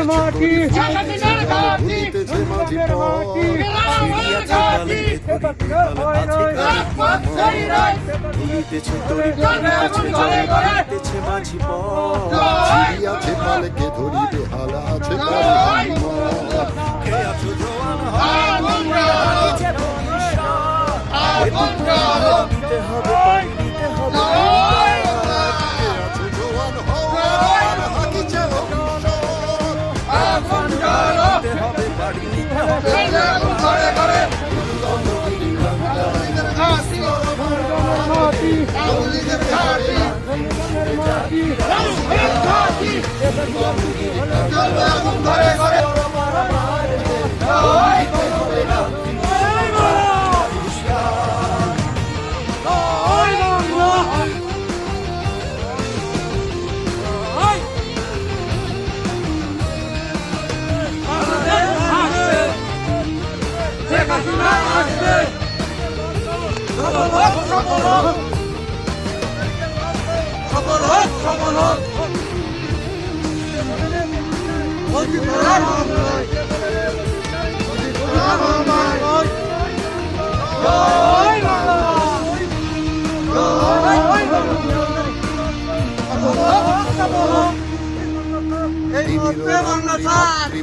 মাটি ভুলিতেছে মাঝি ভুলিতেছে তরি ভুলিতেছে মাঝি আছে পালকে ধরিবে হালা আছে দিতে হবে দিতে হবে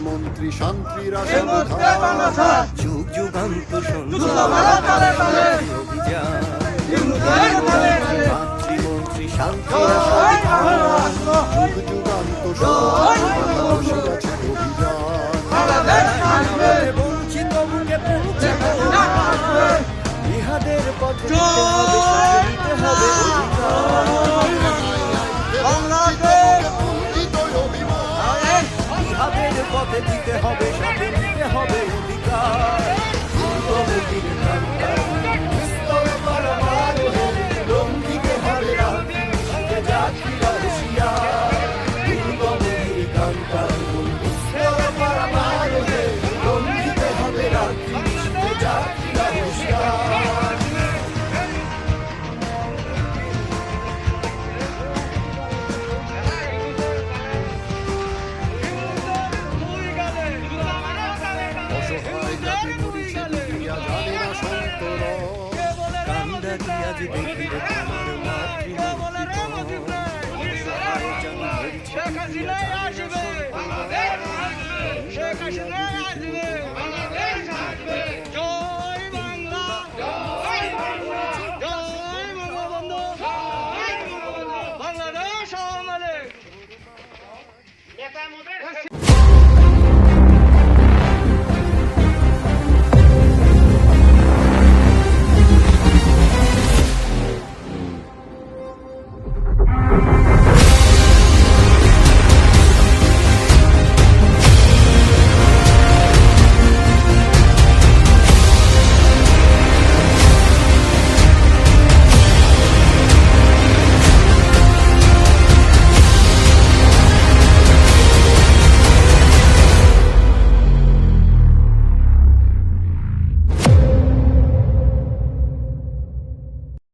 মন্ত্রী শান্তিরা যুগ যুগান্ত মাতৃমন্ত্রী শান্তিরা যুগ যুগান্ত বঞ্চিত ইহাদের পথে দিতে হবে পথে দিতে হবে সাথে দিতে হবে অধিকার লঙ্ঘিতে হবে যাত্রীরা হুঁশিয়ার লঙ্ঘিতে হবে যাত্রীরা হুঁশিয়ার আজ দেখিলে তোমার মাতৃমূর্তি